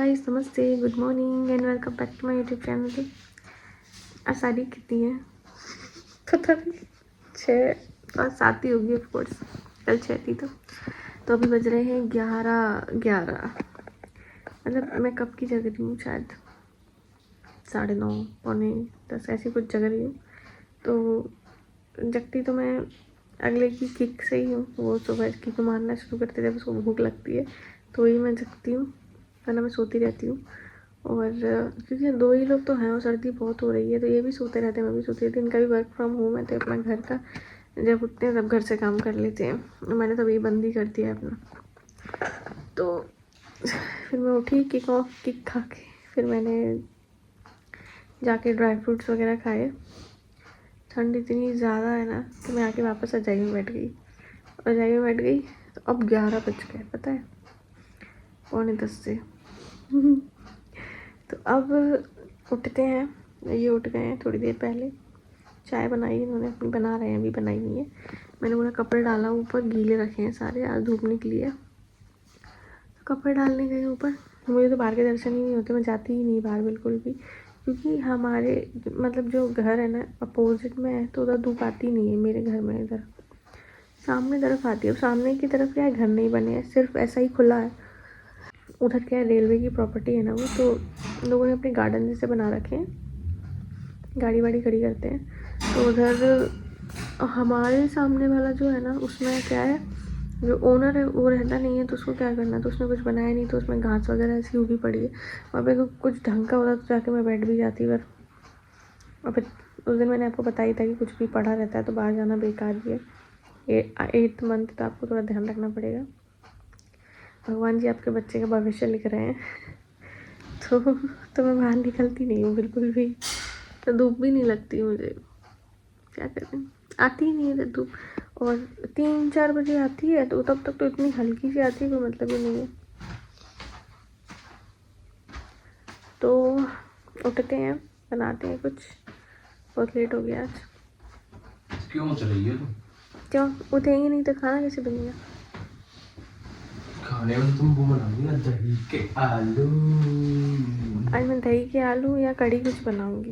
Guys, नमस्ते, good morning and welcome back to my YouTube channel. आज तारीख कितनी है पता नहीं, 6 और 7 ही होगी ऑफकोर्स, कल 6 थी। तो अभी बज रहे हैं 11:11। मतलब मैं कब की जग रही हूँ, शायद 9:30 पौने 10 ऐसी कुछ जग रही हूँ। तो जगती तो मैं अगले की किक से ही हूँ। वो सुबह किक मारना शुरू करते जब उसको भूख लगती है तो ही मैं जगती हूँ, वरना मैं सोती रहती हूँ। और क्योंकि 2 ही लोग तो हैं और सर्दी बहुत हो रही है तो ये भी सोते रहते हैं, मैं भी सोती रहती हूँ। इनका भी वर्क फ्रॉम होम है तो अपना घर का जब उठते हैं तब घर से काम कर लेते हैं। मैंने तभी बंद ही कर दिया है अपना। तो फिर मैं उठी किक खा के, फिर मैंने जाके ड्राई फ्रूट्स वगैरह खाए। ठंड इतनी ज़्यादा है ना कि मैं आके वापस रजाई में बैठ गई। तो अब 11 बज गए, पता है, पौने 10 से तो अब उठते हैं। ये उठ गए हैं थोड़ी देर पहले, चाय बनाई इन्होंने अपनी, बना रहे हैं, अभी बनाई नहीं है। मैंने पूरा कपड़े डाला ऊपर, गीले रखे हैं सारे, आज धूप निकली है तो कपड़े डालने गए ऊपर। मुझे तो बाहर के दर्शन ही नहीं होते, मैं जाती ही नहीं बाहर बिल्कुल भी, क्योंकि हमारे मतलब जो घर है ना अपोजिट में है तो उधर धूप आती नहीं है मेरे घर में। इधर सामने तरफ आती है, सामने की तरफ क्या है, घर नहीं बने हैं, सिर्फ ऐसा ही खुला है। उधर क्या है, रेलवे की प्रॉपर्टी है ना वो, तो लोगों ने अपने गार्डन जैसे बना रखे हैं, गाड़ी वाड़ी खड़ी करते हैं। तो उधर हमारे सामने वाला जो है ना उसमें क्या है, जो ओनर है वो रहता नहीं है तो उसको क्या करना, तो उसने कुछ बनाया नहीं, तो उसमें घास वगैरह ऐसी उगी पड़ी है। वहाँ पे कुछ ढंग का होता तो जाके मैं बैठ भी जाती, पर और फिर उस दिन मैंने आपको बताया था कि कुछ भी पड़ा रहता है तो बाहर जाना बेकार ही है। 8th मंथ तो आपको थोड़ा ध्यान रखना पड़ेगा। भगवान जी आपके बच्चे का भविष्य लिख रहे हैं तो मैं बाहर निकलती नहीं हूँ बिल्कुल भी। तो धूप भी नहीं लगती मुझे, क्या करें, आती ही नहीं है धूप। और 3-4 बजे आती है तो तब तक तो इतनी हल्की सी आती है, कोई मतलब ही नहीं है। तो उठते हैं, बनाते हैं कुछ, बहुत लेट हो गया आज। क्यों चल रही है तुम? क्यों उठेंगे नहीं तो खाना कैसे बनेगा? खाने में तुम वो बनाओगी ना, दही के आलू। आज मैं दही के आलू या कढ़ी कुछ बनाऊंगी,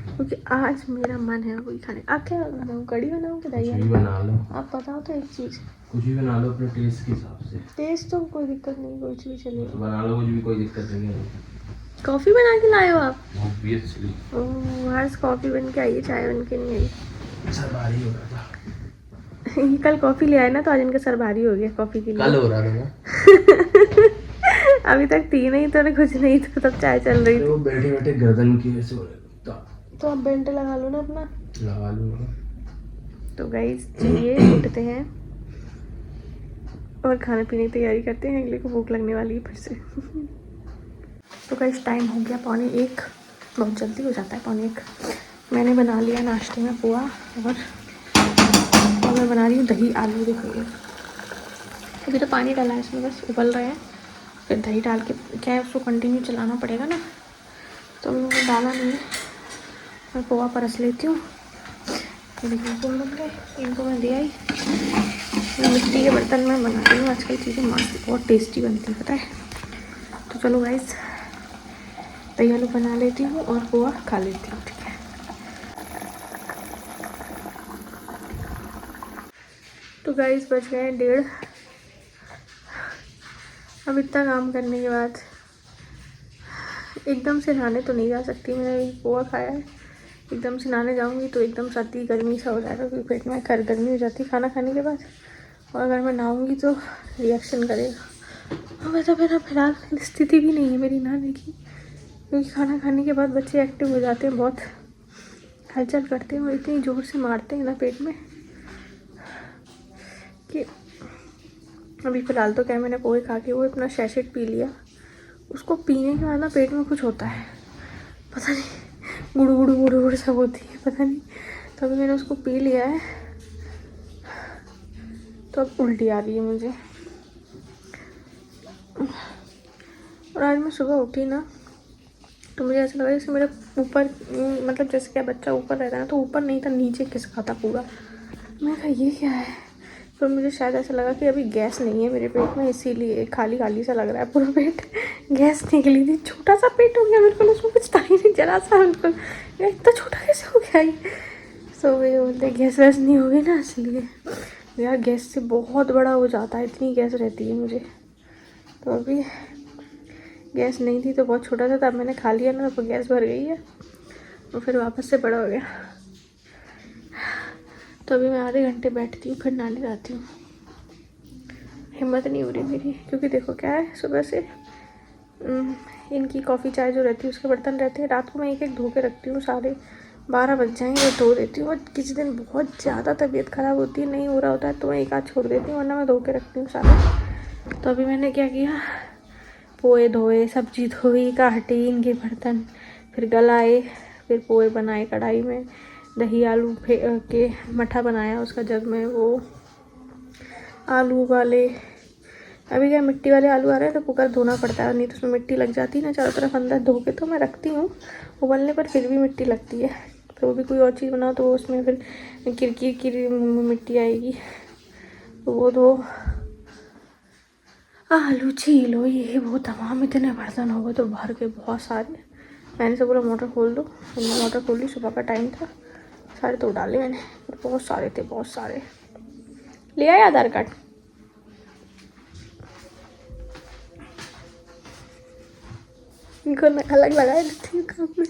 क्योंकि आज मेरा मन है वही खाने। आप क्या बनाऊँ, कढ़ी बनाऊँ कि दही कुछ भी आलू? बना लो, आप बताओ तो एक चीज़। कुछ भी बना लो अपने टेस्ट के हिसाब से। टेस्ट तो कोई दिक्कत नहीं, कुछ भी तो चलेगा। बना लो, कुछ भी, कोई दिक्कत नहीं है। कॉफ़ी बना के लाए हो आप? ऑब्वियसली। आज कॉफ़ी बन के आई है, चाय बन के नहीं आई। सर भारी हो रहा था ये कल कॉफ़ी ले आए ना तो आज इनका सर भारी हो गया कॉफ़ी के लिए। कल हो रहा था ना अभी तक थी नहीं तो कुछ नहीं था, तब चाय चल रही थी। वो बैठे बैठे गर्दन की वजह से हो रहा था। तो अब बेल्ट लगा लो ना अपना। लगा लूंगा। तो गाइस चलिए उठते हैं और खाने पीने की तैयारी करते हैं, अगले को भूख लगने वाली है फिर से तो गाइस टाइम हो गया 1:15, बहुत जल्दी हो जाता है 1:15। मैंने बना लिया नाश्ते में पोहा और मैं बना रही हूँ दही आलू। देखिए अभी तो पानी डाला है इसमें, बस उबल रहे हैं, फिर दही डाल के क्या है उसको कंटिन्यू चलाना पड़ेगा ना, तो मैंने डाला नहीं है। मैं पोहा परस लेती हूँ। देखिए बोल गए, इनको मैं दिया ही। मैं मिट्टी के बर्तन में बना रही हूँ आजकल चीज़ें, मस्त बहुत टेस्टी बनती है, पता है। तो चलो गाइस दही आलू बना लेती हूँ और पोहा खा लेती हूँ, ठीक है। तो गाइस बज गए 1:30। अब इतना काम करने के बाद एकदम से नहाने तो नहीं जा सकती। मैंने पोहा खाया है, एकदम से नहाने जाऊंगी तो एकदम सर्दी गर्मी सा हो जाएगा, क्योंकि पेट में गर्मी हो जाती है खाना खाने के बाद। और अगर मैं नहाऊंगी तो रिएक्शन करेगा। वैसे मेरा फिलहाल स्थिति भी नहीं है मेरी नहाने की, क्योंकि खाना खाने के बाद बच्चे एक्टिव हो जाते हैं, बहुत हलचल करते हैं और इतनी ज़ोर से मारते हैं ना पेट में कि अभी फ़िलहाल तो क्या, मैंने पोहे खा के वो अपना सैशेट पी लिया। उसको पीने के बाद ना पेट में कुछ होता है, पता नहीं, गुड़ गुड़ सब होती है, पता नहीं। तो अभी मैंने उसको पी लिया है तो अब उल्टी आ रही है मुझे। और आज मैं सुबह उठी ना तो मुझे ऐसा लगा जैसे मेरा ऊपर, मतलब जैसे क्या बच्चा ऊपर रहता है ना, तो ऊपर नहीं था नीचे खिसका था पूरा। मैं कहा ये क्या है, फिर मुझे शायद ऐसा लगा कि अभी गैस नहीं है मेरे पेट में, इसीलिए खाली खाली सा लग रहा है पूरा पेट। गैस निकली थी, छोटा सा पेट हो गया बिल्कुल, उसमें कुछ था ही नहीं, जरा सा बिल्कुल। इतना छोटा कैसे हो गया ये? सो वे बोलते गैस वैस नहीं होगी ना, इसलिए। यार गैस से बहुत बड़ा हो जाता है, इतनी गैस रहती है मुझे। तो अभी गैस नहीं थी तो बहुत छोटा सा था, अब मैंने खा लिया ना तो गैस भर गई है और फिर वापस से बड़ा हो गया। तो अभी मैं आधे घंटे बैठती हूँ, फिर नहाने जाती हूँ। हिम्मत नहीं हो रही मेरी, क्योंकि देखो क्या है, सुबह से इनकी कॉफ़ी चाय जो रहती है उसके बर्तन रहते हैं, रात को मैं एक एक धो के रखती हूँ, 12:30 बज जाएंगे धो देती हूँ। और किसी दिन बहुत ज़्यादा तबीयत ख़राब होती है, नहीं हो रहा होता है तो मैं एक आध छोड़ देती हूँ, वरना मैं धो के रखती हूँ सारे। तो अभी मैंने क्या किया, पोए धोए, सब्जी धोई, काटी इनके बर्तन, फिर गलाए, फिर पोए बनाए कढ़ाई में, दही आलू के मठा बनाया उसका जग में, वो आलू उबाले। अभी क्या मिट्टी वाले आलू आ रहे हैं तो कुकर धोना पड़ता है, नहीं तो उसमें मिट्टी लग जाती है ना चारों तरफ। अंदर धो के तो मैं रखती हूँ उबलने पर, फिर भी मिट्टी लगती है। तो वो भी कोई और चीज़ बनाओ तो उसमें फिर किर मिट्टी आएगी, तो वो धो, आलू छीलो, ये वो तमाम इतने बर्तन हो गए तो भर के बहुत सारे। मैंने से बोला मोटर खोल दो, मैंने मोटर खोल ली, सुबह का टाइम था, सारे तो डाले मैंने, बहुत सारे थे, बहुत सारे। ले आए आधार कार्ड? इनको अलग लगाए देती हूँ काम में,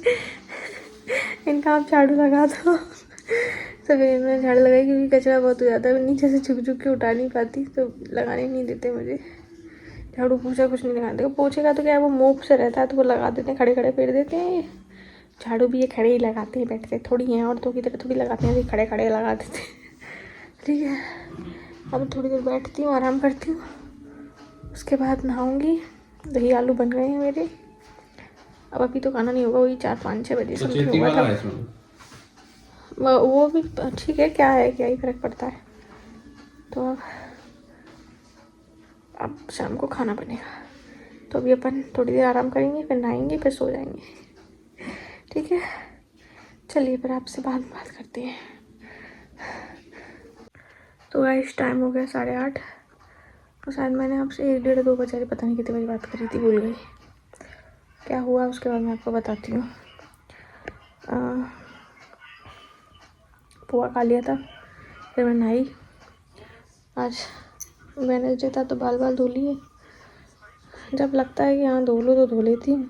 इनका आप झाड़ू लगा दो। सवेरे में झाड़ू लगाई क्योंकि कचरा बहुत हो जाता है, नीचे से झुक झुक के उठा नहीं पाती, तो लगाने नहीं देते मुझे। झाड़ू पोछा कुछ नहीं लगाते, पोछे का तो क्या है, वो मोप से रहता है तो वो लगा देते हैं, खड़े खड़े फेर देते हैं। झाड़ू भी ये खड़े ही लगाते हैं, बैठ के थोड़ी हैं, औरतों की तरह थोड़ी लगाते हैं, खड़े खड़े लगा देते हैं। ठीक है, अब थोड़ी देर बैठती हूँ, आराम करती हूँ, उसके बाद नहाऊँगी। दही आलू बन गए हैं मेरे। अब अभी तो खाना नहीं होगा, वही 4-5-6 बजे समथिंग होगा था। वो भी ठीक है, क्या है, क्या ही फर्क पड़ता है। तो अब शाम को खाना बनेगा, तो अभी अपन थोड़ी देर आराम करेंगे, फिर नहाएंगे, फिर सो जाएंगे। ठीक है, चलिए फिर आपसे बाद में बात करते हैं। तो गाइस टाइम हो गया 8:30, तो शायद मैंने आपसे 1-1:30-2 बजे, पता नहीं कितने बजे बात करी थी, भूल गई। क्या हुआ उसके बाद मैं आपको बताती हूँ। पोहा खा लिया था, फिर मैं नहाई। आज वेडनेसडे था तो बाल धो लिए। जब लगता है कि हाँ धो लो तो धो लेती हूँ,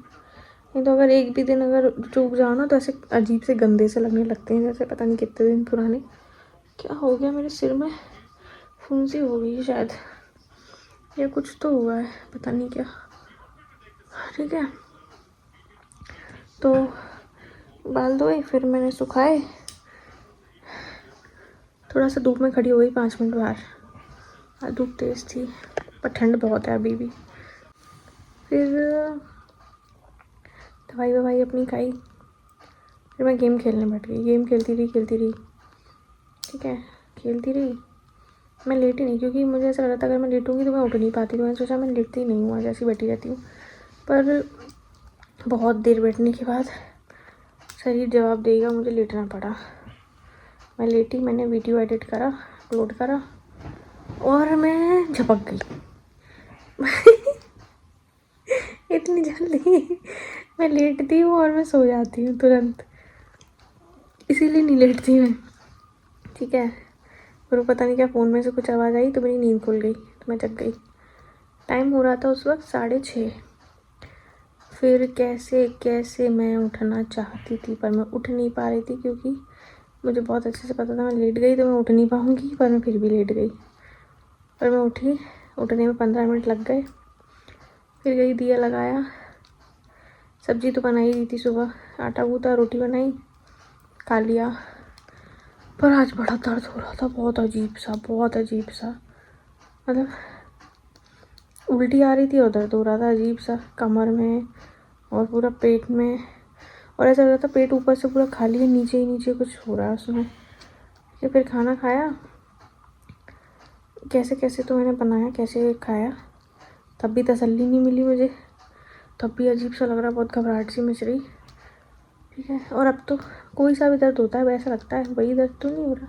नहीं तो अगर एक भी दिन अगर चूक जाओ ना तो ऐसे अजीब से गंदे से लगने लगते हैं, जैसे पता नहीं कितने दिन पुराने। क्या हो गया मेरे सिर में, फुंसी हो गई शायद, या कुछ तो हुआ है, पता नहीं क्या। ठीक है, तो बाल धोए, फिर मैंने सुखाए, थोड़ा सा धूप में खड़ी हो गई 5 मिनट बाहर। आज धूप तेज़ थी पर ठंड बहुत है अभी भी। फिर दवाई ववाई अपनी खाई, फिर मैं गेम खेलने बैठ गई। गेम खेलती रही। ठीक है, खेलती रही। मैं लेटी नहीं, क्योंकि मुझे ऐसा लग रहा था अगर मैं लेटूंगी तो मैं उठ नहीं पाती, तो मैंने सोचा मैं लेटती नहीं हूँ, आज ऐसी बैठी रहती हूँ। पर बहुत देर बैठने के बाद शरीर जवाब देगा, मुझे लेटना पड़ा। मैं लेटी, मैंने वीडियो एडिट करा, अपलोड करा और मैं झपक गई। इतनी जल्दी मैं लेटती हूँ और मैं सो जाती हूँ तुरंत, इसीलिए नहीं लेटती मैं। ठीक है, फिर पता नहीं क्या फ़ोन में से कुछ आवाज़ आई तो मेरी नींद खुल गई, तो मैं जग गई। टाइम हो रहा था उस वक्त 6:30। फिर कैसे कैसे मैं उठना चाहती थी पर मैं उठ नहीं पा रही थी, क्योंकि मुझे बहुत अच्छे से पता था मैं लेट गई तो मैं उठ नहीं पाऊँगी, पर मैं फिर भी लेट गई। पर मैं उठी, उठने में 15 मिनट लग गए। फिर गई, दिया लगाया, सब्जी तो बनाई दी थी सुबह, आटा गूँथा, रोटी बनाई, खा लिया। पर आज बड़ा दर्द हो रहा था, बहुत अजीब सा, मतलब उल्टी आ रही थी और दर्द हो रहा था अजीब सा कमर में और पूरा पेट में, और ऐसा लग रहा था पेट ऊपर से पूरा खाली है, नीचे ही नीचे कुछ हो रहा है उसमें। फिर खाना खाया, कैसे कैसे तो मैंने बनाया, कैसे खाया, तब भी तसल्ली नहीं मिली मुझे, तब भी अजीब सा लग रहा, बहुत घबराहट सी मच रही। ठीक है, और अब तो कोई सा भी दर्द होता है वैसा लगता है, वही दर्द तो नहीं हो रहा,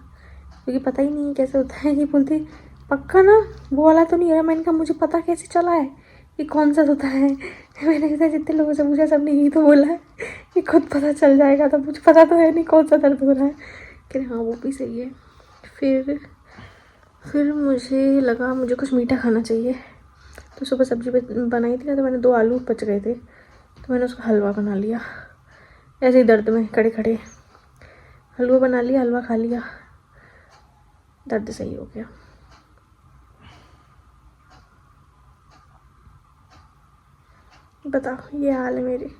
क्योंकि पता ही नहीं है कैसे होता है। ये बोलते पक्का ना, वो वाला तो नहीं है। मैंने कहा मुझे पता कैसे चला है कि कौन सा होता है। मैंने कहा जितने लोगों से पूछा सबने यही तो बोला है कि खुद पता चल जाएगा, तो मुझे पता तो है नहीं कौन सा दर्द हो रहा है। कि हाँ वो भी सही है। फिर मुझे लगा मुझे कुछ मीठा खाना चाहिए, तो सुबह सब्जी बनाई थी ना, तो मैंने 2 आलू बच गए थे, तो मैंने उसका हलवा बना लिया। ऐसे ही दर्द में खड़े खड़े हलवा बना लिया, हलवा खा लिया, दर्द सही हो गया। बताओ, ये हाल है मेरी।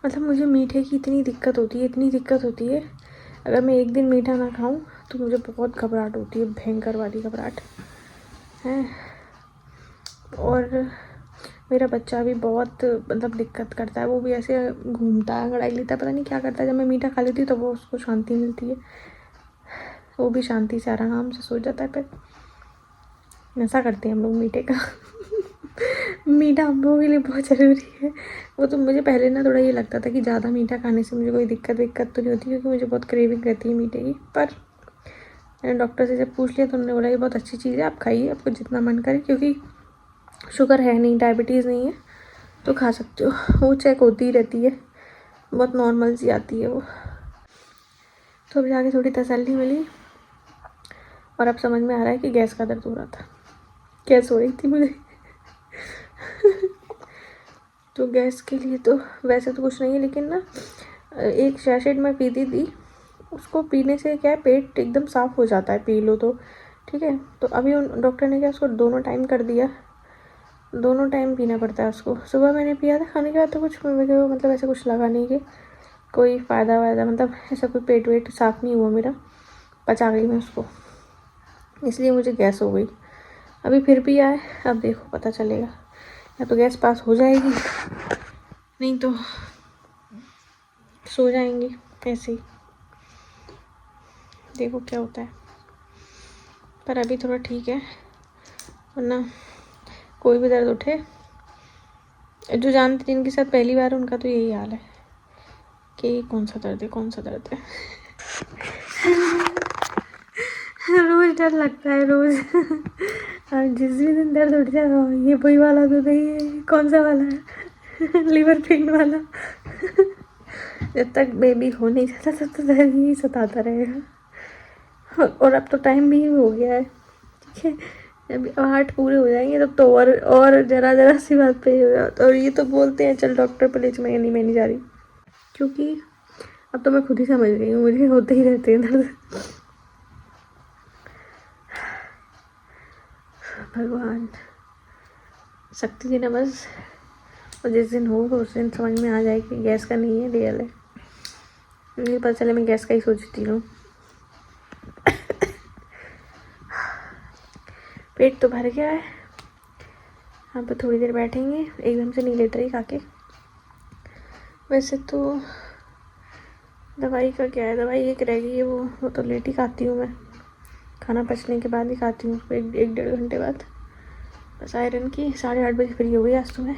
मतलब मुझे मीठे की इतनी दिक्कत होती है, अगर मैं एक दिन मीठा ना खाऊं तो मुझे बहुत घबराहट होती है, भयंकर वाली घबराहट है। और मेरा बच्चा भी बहुत मतलब दिक्कत करता है, वो भी ऐसे घूमता है, अंगड़ाई लेता है, पता नहीं क्या करता है। जब मैं मीठा खा लेती हूँ तो वो उसको शांति मिलती है, वो भी शांति से आराम से सो जाता है। फिर नशा करते हैं हम लोग मीठे का। मीठा हम लोगों के लिए बहुत ज़रूरी है। वो तो मुझे पहले ना थोड़ा ये लगता था कि ज़्यादा मीठा खाने से मुझे कोई दिक्कत तो नहीं होती, क्योंकि मुझे बहुत क्रेविंग रहती है मीठे की। पर मैंने डॉक्टर से जब पूछ लिया तो उन्होंने बोला ये बहुत अच्छी चीज़ है, आप खाइए, आपको जितना मन करे, क्योंकि शुगर है नहीं, डायबिटीज़ नहीं है, तो खा सकते हो। वो चेक होती ही रहती है, बहुत नॉर्मल सी आती है वो। तो अब जाके थोड़ी तसल्ली मिली, और अब समझ में आ रहा है कि गैस का दर्द हो रहा था, गैस हो रही थी मुझे। तो गैस के लिए तो वैसे तो कुछ नहीं है, लेकिन ना एक सैशेट मैं पीती थी, उसको पीने से क्या है, पेट एकदम साफ़ हो जाता है, पी लो तो ठीक है। तो अभी उन डॉक्टर ने क्या उसको दोनों टाइम कर दिया, दोनों टाइम पीना पड़ता है उसको। सुबह मैंने पिया था, खाने के बाद तो कुछ मतलब ऐसा कुछ लगा नहीं कि कोई फ़ायदा वायदा, मतलब ऐसा कोई पेट वेट साफ़ नहीं हुआ मेरा, पचा गई मैं उसको, इसलिए मुझे गैस हो गई। अभी फिर भी आए, अब देखो पता चलेगा, या तो गैस पास हो जाएगी, नहीं तो सो जाएंगी ऐसे ही, देखो क्या होता है। पर अभी थोड़ा ठीक है, वरना कोई भी दर्द उठे, जो जानते जिनके साथ पहली बार उनका तो यही हाल है कि कौन सा दर्द है। रोज़ डर लगता है रोज़। और जिस भी दिन दर्द उठ जाए, ये वही वाला तो नहीं है, कौन सा वाला है, लिवर पेन वाला। जब तक बेबी हो नहीं जाता तब तो दर्द ही सताता रहेगा। और अब तो टाइम भी हो गया है, ठीक है, जब 8 पूरे हो जाएंगे तब तो और जरा सी बात पे हो जाता। और ये तो बोलते हैं चल डॉक्टर पे ले, मैं नहीं जा रही, क्योंकि अब तो मैं खुद ही समझ गई हूँ, मुझे होते ही रहते हैं दर्द। भगवान शक्ति देना बस, और जिस दिन हो उस दिन समझ में आ जाए कि गैस का नहीं है, रियल है। मुझे पता चले मैं गैस का ही सोचती हूँ। पेट तो भर गया है, अब थोड़ी देर बैठेंगे, एकदम से नहीं लेट रही खा के। वैसे तो दवाई का क्या है, दवाई एक रह गई है, वो तो लेट ही खाती हूँ मैं, खाना पचने के बाद ही खाती हूँ उसको, 1-1.5 घंटे बाद। बस आयरन की 8:30 बजे फ्री हो गई आज तो मैं।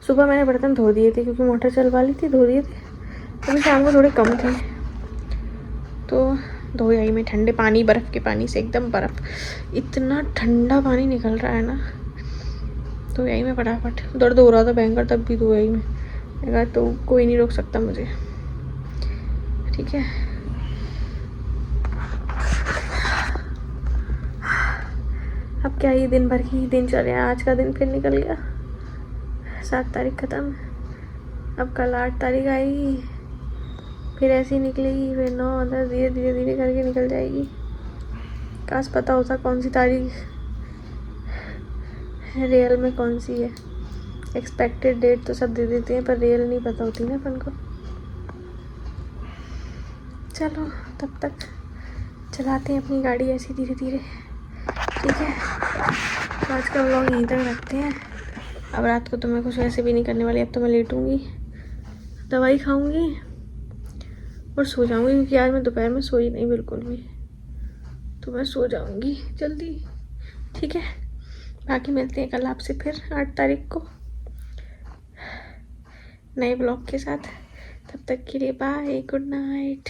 सुबह मैंने बर्तन धो दिए थे, क्योंकि मोटर चलवा ली थी, धो दिए थे। अभी शाम को थोड़े कम थे, तो धो आई मैं ठंडे पानी, बर्फ़ के पानी से, एकदम बर्फ़, इतना ठंडा पानी निकल रहा है ना। तो यही मैं फटाफट, दर्द हो रहा था भयंकर, तब भी धो आई मैं, तो कोई नहीं रोक सकता मुझे, ठीक है। अब क्या, ये दिन भर की दिनचर्या, आज का दिन फिर निकल गया, 7 तारीख ख़त्म, अब कल 8 तारीख आएगी, फिर ऐसे ही निकलेगी, फिर 9 10 धीरे करके निकल जाएगी। काश पता होता कौन सी तारीख रियल में कौन सी है। एक्सपेक्टेड डेट तो सब दे देते हैं, पर रियल नहीं पता होती ना अपन को। चलो तब तक चलाते हैं अपनी गाड़ी ऐसी धीरे धीरे, ठीक है। तो आज का व्लॉग यहीं तक रखते हैं। अब रात को तो मैं कुछ वैसे भी नहीं करने वाली, अब तो मैं लेटूंगी, दवाई खाऊंगी और सो जाऊंगी, क्योंकि आज मैं दोपहर में सोई नहीं बिल्कुल भी, तो मैं सो जाऊंगी जल्दी, ठीक है। बाकी मिलते हैं कल आपसे फिर 8 तारीख को नए ब्लॉग के साथ। तब तक के लिए बाय, गुड नाइट।